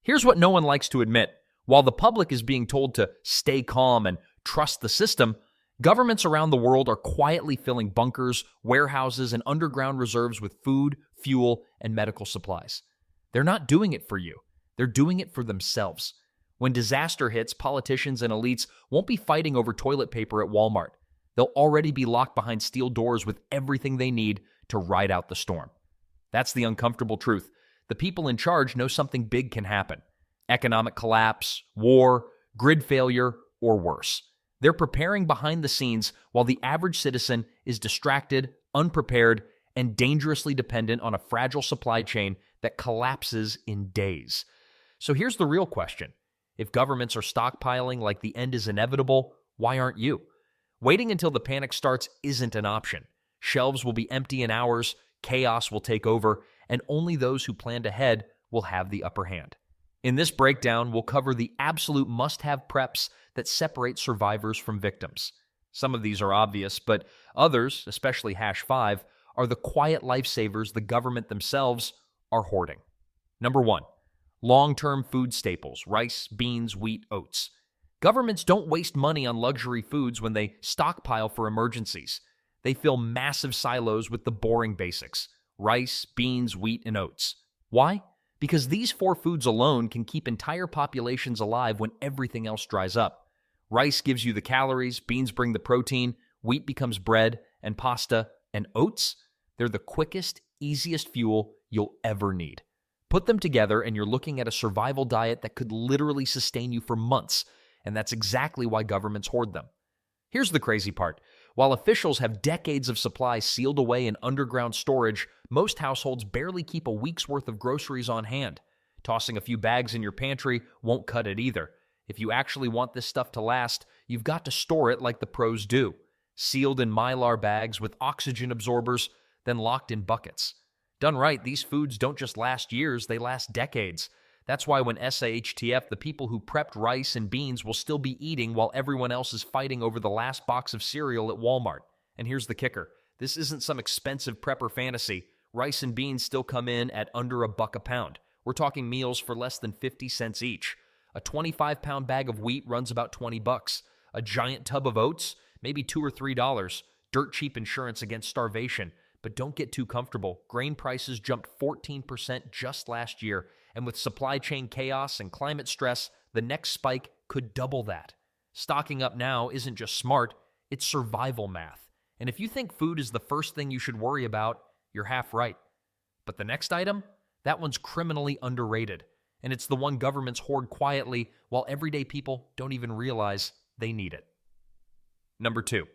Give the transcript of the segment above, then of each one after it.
Here's what no one likes to admit. While the public is being told to stay calm and trust the system, governments around the world are quietly filling bunkers, warehouses, and underground reserves with food, fuel, and medical supplies. They're not doing it for you. They're doing it for themselves. When disaster hits, politicians and elites won't be fighting over toilet paper at Walmart. They'll already be locked behind steel doors with everything they need to ride out the storm. That's the uncomfortable truth. The people in charge know something big can happen. Economic collapse, war, grid failure, or worse. They're preparing behind the scenes while the average citizen is distracted, unprepared, and dangerously dependent on a fragile supply chain that collapses in days. So here's the real question. If governments are stockpiling like the end is inevitable, why aren't you? Waiting until the panic starts isn't an option. Shelves will be empty in hours, chaos will take over, and only those who planned ahead will have the upper hand. In this breakdown, we'll cover the absolute must-have preps that separate survivors from victims. Some of these are obvious, but others, especially #5, are the quiet lifesavers the government themselves are hoarding. Number 1, long-term food staples, rice, beans, wheat, oats. Governments don't waste money on luxury foods when they stockpile for emergencies. They fill massive silos with the boring basics: rice, beans, wheat, and oats. Why? Because these 4 foods alone can keep entire populations alive when everything else dries up. Rice gives you the calories, beans bring the protein, wheat becomes bread and pasta, and oats, they're the quickest, easiest fuel you'll ever need. Put them together and you're looking at a survival diet that could literally sustain you for months, and that's exactly why governments hoard them. Here's the crazy part. While officials have decades of supplies sealed away in underground storage, most households barely keep a week's worth of groceries on hand. Tossing a few bags in your pantry won't cut it either. If you actually want this stuff to last, you've got to store it like the pros do, sealed in Mylar bags with oxygen absorbers, then locked in buckets. Done right, these foods don't just last years, they last decades. That's why when SHTF, the people who prepped rice and beans will still be eating while everyone else is fighting over the last box of cereal at Walmart. And here's the kicker. This isn't some expensive prepper fantasy. Rice and beans still come in at under $1 a pound. We're talking meals for less than 50 cents each. A 25-pound bag of wheat runs about $20. A giant tub of oats, maybe $2 or $3. Dirt cheap insurance against starvation. But don't get too comfortable. Grain prices jumped 14% just last year. And with supply chain chaos and climate stress, the next spike could double that. Stocking up now isn't just smart, it's survival math. And if you think food is the first thing you should worry about, you're half right. But the next item? That one's criminally underrated. And it's the one governments hoard quietly while everyday people don't even realize they need it. Number 2,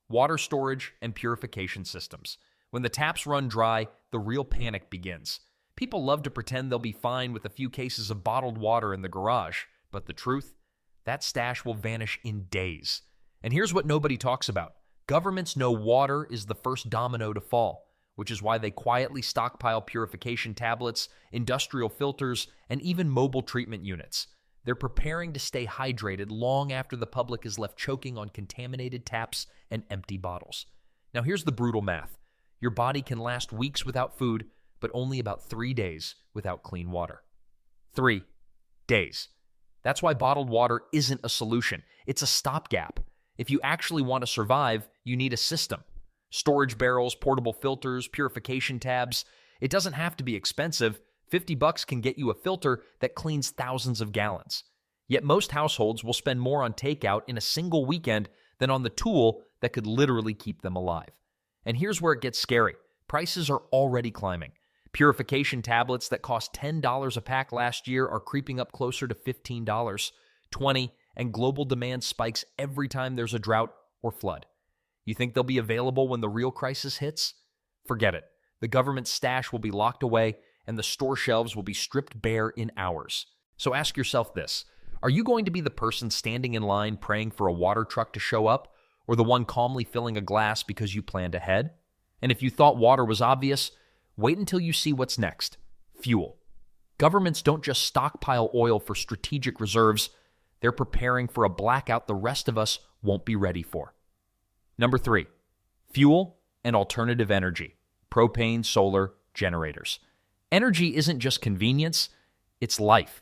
water storage and purification systems. When the taps run dry, the real panic begins. People love to pretend they'll be fine with a few cases of bottled water in the garage, but the truth? That stash will vanish in days. And here's what nobody talks about. Governments know water is the first domino to fall, which is why they quietly stockpile purification tablets, industrial filters, and even mobile treatment units. They're preparing to stay hydrated long after the public is left choking on contaminated taps and empty bottles. Now here's the brutal math. Your body can last weeks without food, but only about 3 days without clean water. 3 days. That's why bottled water isn't a solution. It's a stopgap. If you actually want to survive, you need a system. Storage barrels, portable filters, purification tabs. It doesn't have to be expensive. $50 can get you a filter that cleans thousands of gallons. Yet most households will spend more on takeout in a single weekend than on the tool that could literally keep them alive. And here's where it gets scary. Prices are already climbing. Purification tablets that cost $10 a pack last year are creeping up closer to $15, $20, and global demand spikes every time there's a drought or flood. You think they'll be available when the real crisis hits? Forget it. The government stash will be locked away, and the store shelves will be stripped bare in hours. So ask yourself this. Are you going to be the person standing in line praying for a water truck to show up, or the one calmly filling a glass because you planned ahead? And if you thought water was obvious, wait until you see what's next. Fuel. Governments don't just stockpile oil for strategic reserves. They're preparing for a blackout the rest of us won't be ready for. Number 3, fuel and alternative energy. Propane, solar, generators. Energy isn't just convenience, it's life.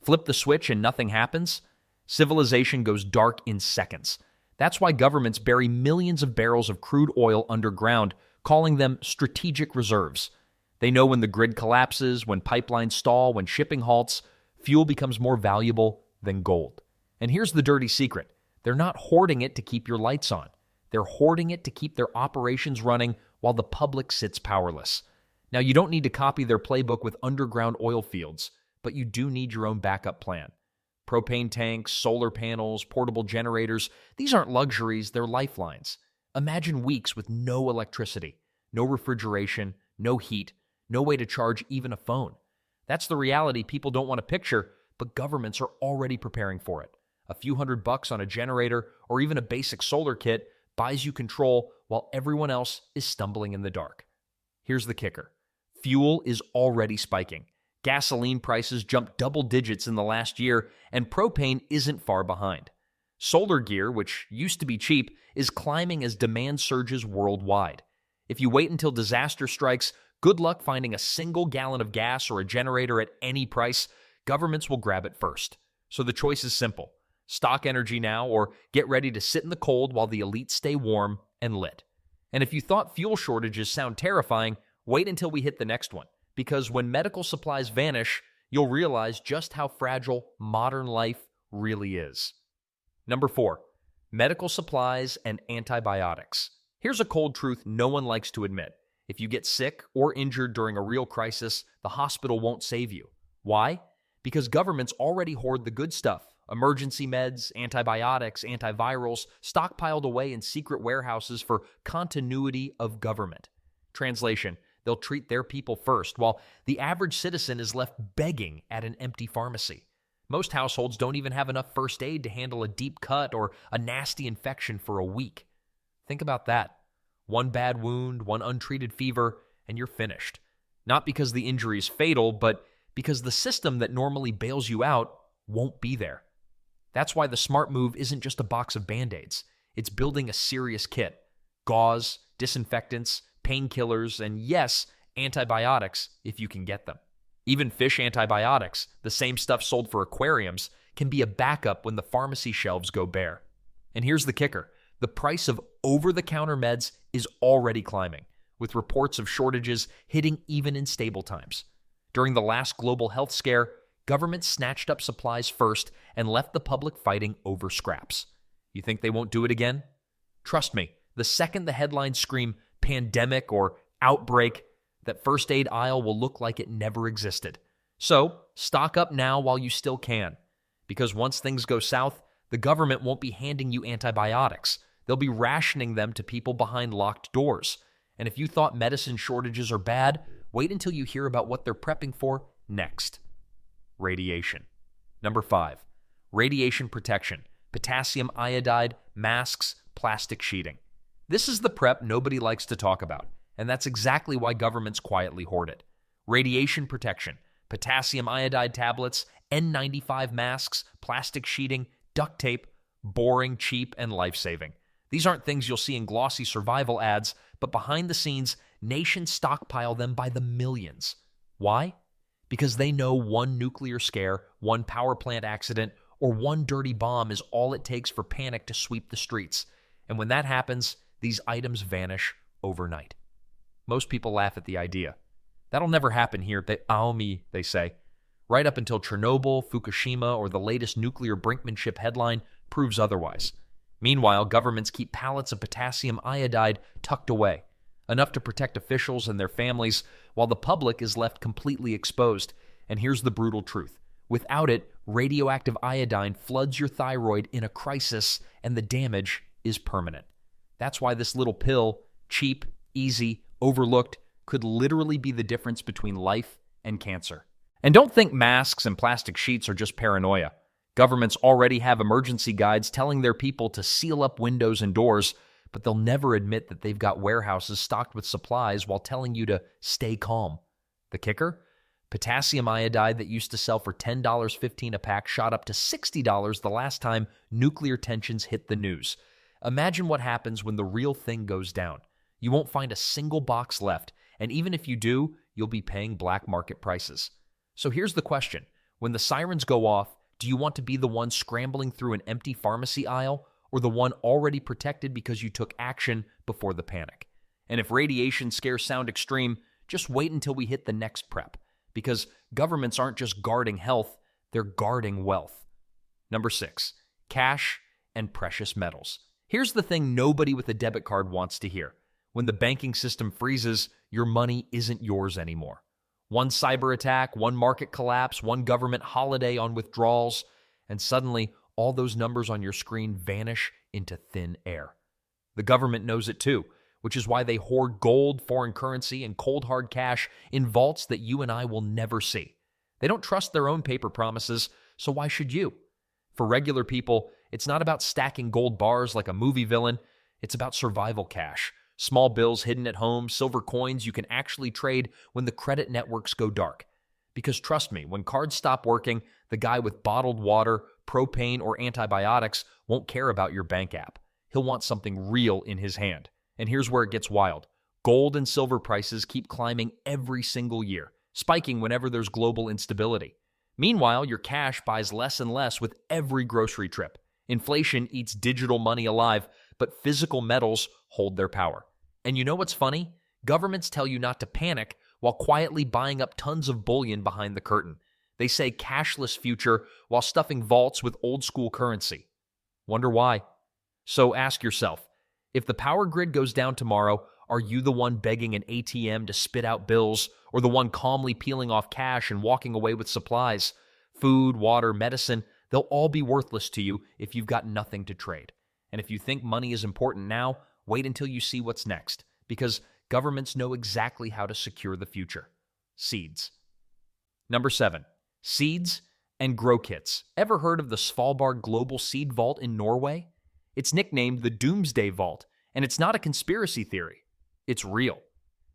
Flip the switch and nothing happens? Civilization goes dark in seconds. That's why governments bury millions of barrels of crude oil underground, calling them strategic reserves. They know when the grid collapses, when pipelines stall, when shipping halts, fuel becomes more valuable than gold. And here's the dirty secret. They're not hoarding it to keep your lights on. They're hoarding it to keep their operations running while the public sits powerless. Now, you don't need to copy their playbook with underground oil fields, but you do need your own backup plan. Propane tanks, solar panels, portable generators, these aren't luxuries, they're lifelines. Imagine weeks with no electricity, no refrigeration, no heat, no way to charge even a phone. That's the reality people don't want to picture, but governments are already preparing for it. A few $100 on a generator or even a basic solar kit buys you control while everyone else is stumbling in the dark. Here's the kicker. Fuel is already spiking. Gasoline prices jumped double digits in the last year, and propane isn't far behind. Solar gear, which used to be cheap, is climbing as demand surges worldwide. If you wait until disaster strikes, good luck finding a single gallon of gas or a generator at any price. Governments will grab it first. So the choice is simple. Stock energy now, or get ready to sit in the cold while the elites stay warm and lit. And if you thought fuel shortages sound terrifying, wait until we hit the next one. Because when medical supplies vanish, you'll realize just how fragile modern life really is. Number 4, medical supplies and antibiotics. Here's a cold truth no one likes to admit. If you get sick or injured during a real crisis, the hospital won't save you. Why? Because governments already hoard the good stuff. Emergency meds, antibiotics, antivirals, stockpiled away in secret warehouses for continuity of government. Translation: they'll treat their people first, while the average citizen is left begging at an empty pharmacy. Most households don't even have enough first aid to handle a deep cut or a nasty infection for a week. Think about that. One bad wound, one untreated fever, and you're finished. Not because the injury is fatal, but because the system that normally bails you out won't be there. That's why the smart move isn't just a box of Band-Aids. It's building a serious kit. Gauze, disinfectants, painkillers, and yes, antibiotics if you can get them. Even fish antibiotics, the same stuff sold for aquariums, can be a backup when the pharmacy shelves go bare. And here's the kicker. The price of over-the-counter meds is already climbing, with reports of shortages hitting even in stable times. During the last global health scare, governments snatched up supplies first and left the public fighting over scraps. You think they won't do it again? Trust me, the second the headlines scream pandemic or outbreak, that first aid aisle will look like it never existed. So, stock up now while you still can. Because once things go south, the government won't be handing you antibiotics. They'll be rationing them to people behind locked doors. And if you thought medicine shortages are bad, wait until you hear about what they're prepping for next. Radiation. Number 5, radiation protection, potassium iodide, masks, plastic sheeting. This is the prep nobody likes to talk about, and that's exactly why governments quietly hoard it. Radiation protection, potassium iodide tablets, N95 masks, plastic sheeting, duct tape, boring, cheap, and life-saving. These aren't things you'll see in glossy survival ads, but behind the scenes, nations stockpile them by the millions. Why? Because they know one nuclear scare, one power plant accident, or one dirty bomb is all it takes for panic to sweep the streets. And when that happens, these items vanish overnight. Most people laugh at the idea. That'll never happen here, they say. Right up until Chernobyl, Fukushima, or the latest nuclear brinkmanship headline proves otherwise. Meanwhile, governments keep pallets of potassium iodide tucked away, enough to protect officials and their families, while the public is left completely exposed. And here's the brutal truth. Without it, radioactive iodine floods your thyroid in a crisis, and the damage is permanent. That's why this little pill, cheap, easy, overlooked, could literally be the difference between life and cancer. And don't think masks and plastic sheets are just paranoia. Governments already have emergency guides telling their people to seal up windows and doors, but they'll never admit that they've got warehouses stocked with supplies while telling you to stay calm. The kicker? Potassium iodide that used to sell for $10.15 a pack shot up to $60 the last time nuclear tensions hit the news. Imagine what happens when the real thing goes down. You won't find a single box left, and even if you do, you'll be paying black market prices. So here's the question. When the sirens go off, do you want to be the one scrambling through an empty pharmacy aisle or the one already protected because you took action before the panic? And if radiation scares sound extreme, just wait until we hit the next prep, because governments aren't just guarding health, they're guarding wealth. Number 6, cash and precious metals. Here's the thing nobody with a debit card wants to hear. When the banking system freezes, your money isn't yours anymore. One cyber attack, one market collapse, one government holiday on withdrawals, and suddenly all those numbers on your screen vanish into thin air. The government knows it too, which is why they hoard gold, foreign currency, and cold hard cash in vaults that you and I will never see. They don't trust their own paper promises, so why should you? For regular people, it's not about stacking gold bars like a movie villain. It's about survival cash. Small bills hidden at home, silver coins you can actually trade when the credit networks go dark. Because trust me, when cards stop working, the guy with bottled water, propane, or antibiotics won't care about your bank app. He'll want something real in his hand. And here's where it gets wild. Gold and silver prices keep climbing every single year, spiking whenever there's global instability. Meanwhile, your cash buys less and less with every grocery trip. Inflation eats digital money alive, but physical metals hold their power. And you know what's funny? Governments tell you not to panic while quietly buying up tons of bullion behind the curtain. They say cashless future while stuffing vaults with old school currency. Wonder why? So ask yourself, if the power grid goes down tomorrow, are you the one begging an ATM to spit out bills, or the one calmly peeling off cash and walking away with supplies? Food, water, medicine, they'll all be worthless to you if you've got nothing to trade. And if you think money is important now, wait until you see what's next, because governments know exactly how to secure the future. Seeds. Number 7, seeds and grow kits. Ever heard of the Svalbard Global Seed Vault in Norway? It's nicknamed the Doomsday Vault, and it's not a conspiracy theory. It's real.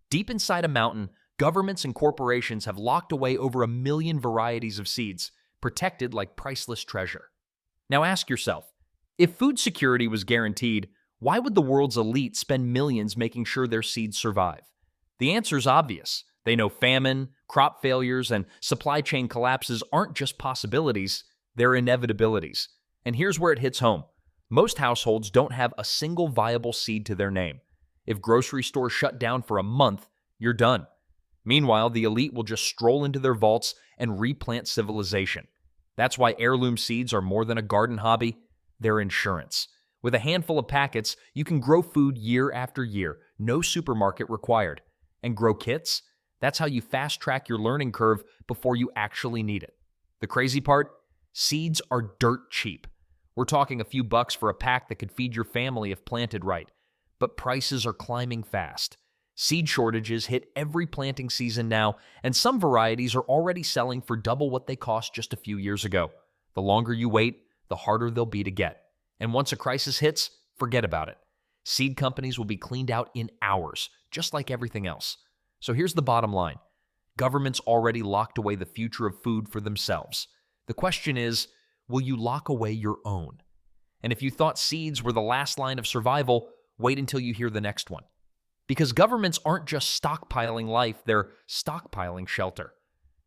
Deep inside a mountain, governments and corporations have locked away over 1 million varieties of seeds, protected like priceless treasure. Now ask yourself, if food security was guaranteed, why would the world's elite spend millions making sure their seeds survive? The answer's obvious. They know famine, crop failures, and supply chain collapses aren't just possibilities, they're inevitabilities. And here's where it hits home. Most households don't have a single viable seed to their name. If grocery stores shut down for a month, you're done. Meanwhile, the elite will just stroll into their vaults and replant civilization. That's why heirloom seeds are more than a garden hobby. They're insurance. With a handful of packets, you can grow food year after year, no supermarket required. And grow kits? That's how you fast-track your learning curve before you actually need it. The crazy part? Seeds are dirt cheap. We're talking a few bucks for a pack that could feed your family if planted right. But prices are climbing fast. Seed shortages hit every planting season now, and some varieties are already selling for double what they cost just a few years ago. The longer you wait, the harder they'll be to get. And once a crisis hits, forget about it. Seed companies will be cleaned out in hours, just like everything else. So here's the bottom line. Governments already locked away the future of food for themselves. The question is, will you lock away your own? And if you thought seeds were the last line of survival, wait until you hear the next one. Because governments aren't just stockpiling life, they're stockpiling shelter.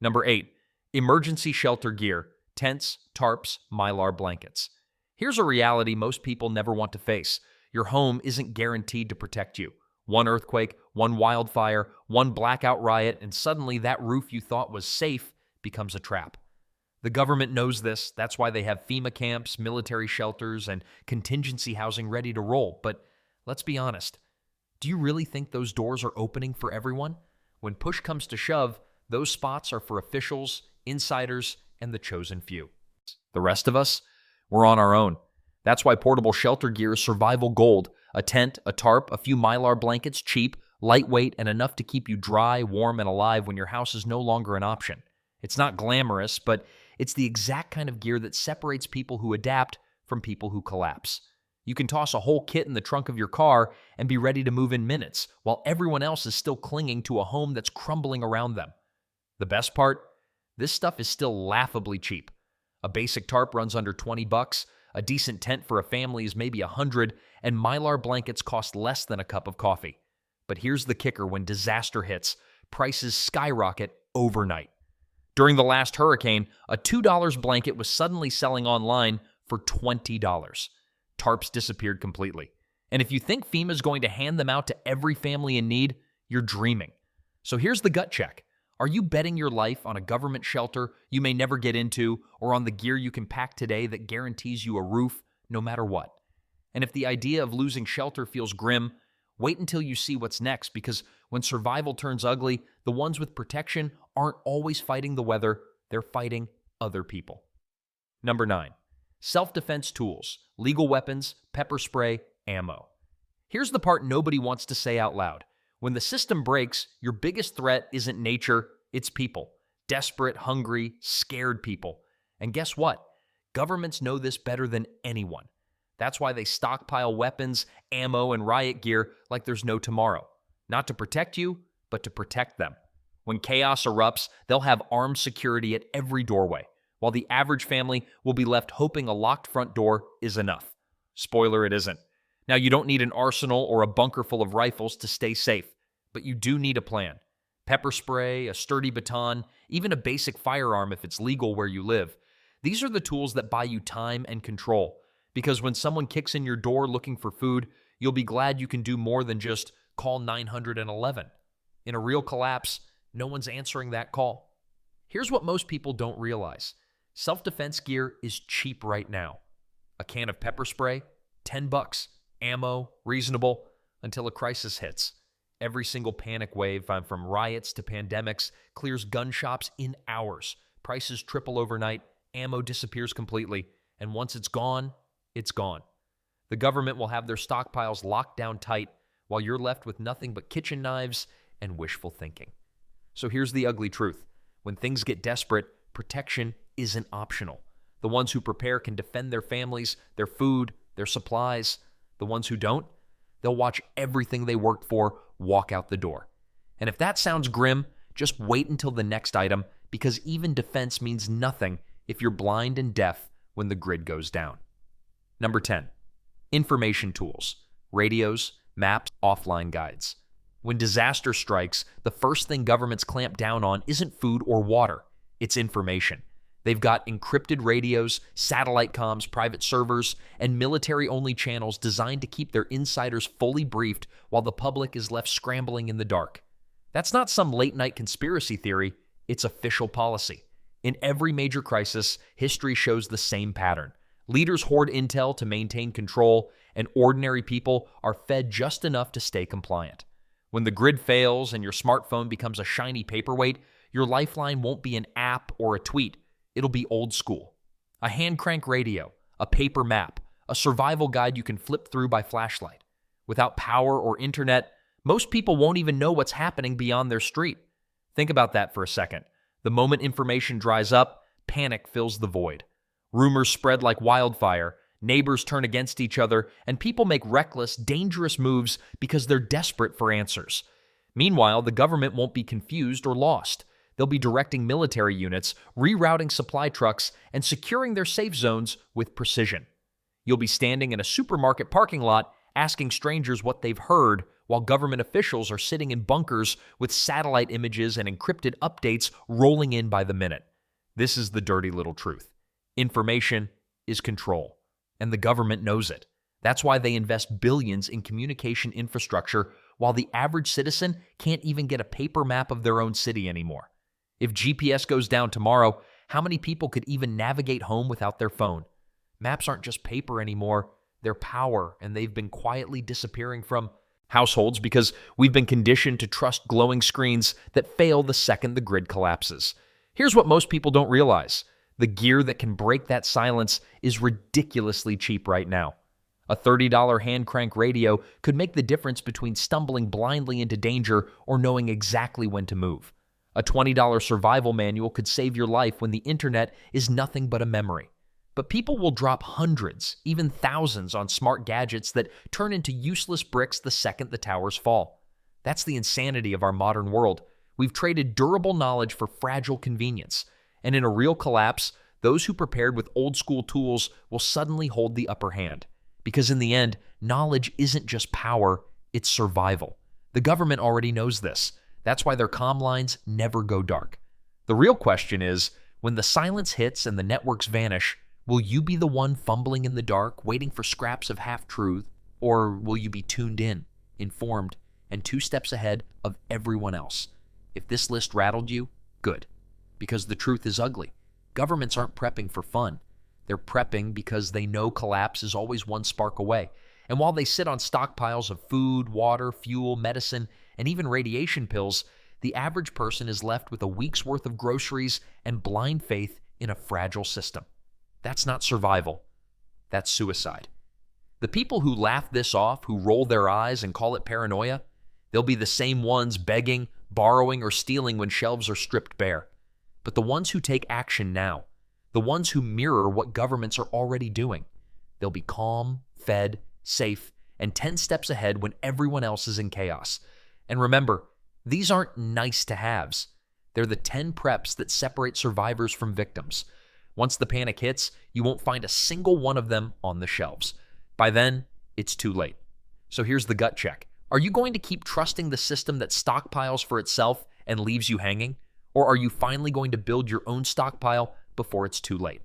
Number 8, emergency shelter gear, tents, tarps, mylar blankets. Here's a reality most people never want to face. Your home isn't guaranteed to protect you. One earthquake, one wildfire, one blackout riot, and suddenly that roof you thought was safe becomes a trap. The government knows this. That's why they have FEMA camps, military shelters, and contingency housing ready to roll. But let's be honest. Do you really think those doors are opening for everyone? When push comes to shove, those spots are for officials, insiders, and the chosen few. The rest of us, we're on our own. That's why portable shelter gear is survival gold. A tent, a tarp, a few mylar blankets, cheap, lightweight, and enough to keep you dry, warm, and alive when your house is no longer an option. It's not glamorous, but it's the exact kind of gear that separates people who adapt from people who collapse. You can toss a whole kit in the trunk of your car and be ready to move in minutes, while everyone else is still clinging to a home that's crumbling around them. The best part? This stuff is still laughably cheap. A basic tarp runs under $20, a decent tent for a family is maybe $100, and mylar blankets cost less than a cup of coffee. But here's the kicker: when disaster hits, prices skyrocket overnight. During the last hurricane, a $2 blanket was suddenly selling online for $20. Tarps disappeared completely. And if you think FEMA's going to hand them out to every family in need, you're dreaming. So here's the gut check. Are you betting your life on a government shelter you may never get into, or on the gear you can pack today that guarantees you a roof no matter what? And if the idea of losing shelter feels grim, wait until you see what's next, because when survival turns ugly, the ones with protection aren't always fighting the weather, they're fighting other people. Number 9, self-defense tools, legal weapons, pepper spray, ammo. Here's the part nobody wants to say out loud. When the system breaks, your biggest threat isn't nature, it's people. Desperate, hungry, scared people. And guess what? Governments know this better than anyone. That's why they stockpile weapons, ammo, and riot gear like there's no tomorrow. Not to protect you, but to protect them. When chaos erupts, they'll have armed security at every doorway, while the average family will be left hoping a locked front door is enough. Spoiler, it isn't. Now, you don't need an arsenal or a bunker full of rifles to stay safe, but you do need a plan. Pepper spray, a sturdy baton, even a basic firearm if it's legal where you live. These are the tools that buy you time and control, because when someone kicks in your door looking for food, you'll be glad you can do more than just call 911. In a real collapse, no one's answering that call. Here's what most people don't realize. Self-defense gear is cheap right now. A can of pepper spray, $10. Ammo, reasonable, until a crisis hits. Every single panic wave, from riots to pandemics, clears gun shops in hours. Prices triple overnight, ammo disappears completely, and once it's gone, it's gone. The government will have their stockpiles locked down tight, while you're left with nothing but kitchen knives and wishful thinking. So here's the ugly truth. When things get desperate, protection isn't optional. The ones who prepare can defend their families, their food, their supplies. The ones who don't, they'll watch everything they worked for walk out the door. And if that sounds grim, just wait until the next item, because even defense means nothing if you're blind and deaf when the grid goes down. Number 10, information tools, radios, maps, offline guides. When disaster strikes, the first thing governments clamp down on isn't food or water, it's information. They've got encrypted radios, satellite comms, private servers, and military-only channels designed to keep their insiders fully briefed while the public is left scrambling in the dark. That's not some late-night conspiracy theory, it's official policy. In every major crisis, history shows the same pattern. Leaders hoard intel to maintain control, and ordinary people are fed just enough to stay compliant. When the grid fails and your smartphone becomes a shiny paperweight, your lifeline won't be an app or a tweet. It'll be old school. A hand crank radio, a paper map, a survival guide you can flip through by flashlight. Without power or internet, most people won't even know what's happening beyond their street. Think about that for a second. The moment information dries up, panic fills the void. Rumors spread like wildfire, neighbors turn against each other, and people make reckless, dangerous moves because they're desperate for answers. Meanwhile, the government won't be confused or lost. They'll be directing military units, rerouting supply trucks, and securing their safe zones with precision. You'll be standing in a supermarket parking lot asking strangers what they've heard, while government officials are sitting in bunkers with satellite images and encrypted updates rolling in by the minute. This is the dirty little truth. Information is control, and the government knows it. That's why they invest billions in communication infrastructure, while the average citizen can't even get a paper map of their own city anymore. If GPS goes down tomorrow, how many people could even navigate home without their phone? Maps aren't just paper anymore, they're power, and they've been quietly disappearing from households because we've been conditioned to trust glowing screens that fail the second the grid collapses. Here's what most people don't realize. The gear that can break that silence is ridiculously cheap right now. A $30 hand crank radio could make the difference between stumbling blindly into danger or knowing exactly when to move. A $20 survival manual could save your life when the internet is nothing but a memory. But people will drop hundreds, even thousands on smart gadgets that turn into useless bricks the second the towers fall. That's the insanity of our modern world. We've traded durable knowledge for fragile convenience. And in a real collapse, those who prepared with old school tools will suddenly hold the upper hand. Because in the end, knowledge isn't just power, it's survival. The government already knows this. That's why their comm lines never go dark. The real question is, when the silence hits and the networks vanish, will you be the one fumbling in the dark, waiting for scraps of half-truth, or will you be tuned in, informed, and 2 steps ahead of everyone else? If this list rattled you, good, because the truth is ugly. Governments aren't prepping for fun. They're prepping because they know collapse is always one spark away. And while they sit on stockpiles of food, water, fuel, medicine, and even radiation pills, the average person is left with a week's worth of groceries and blind faith in a fragile system. That's not survival. That's suicide. The people who laugh this off, who roll their eyes and call it paranoia, they'll be the same ones begging, borrowing, or stealing when shelves are stripped bare. But the ones who take action now, the ones who mirror what governments are already doing, they'll be calm, fed, safe, and 10 steps ahead when everyone else is in chaos. And remember, these aren't nice-to-haves. They're the 10 preps that separate survivors from victims. Once the panic hits, you won't find a single one of them on the shelves. By then, it's too late. So here's the gut check. Are you going to keep trusting the system that stockpiles for itself and leaves you hanging? Or are you finally going to build your own stockpile before it's too late?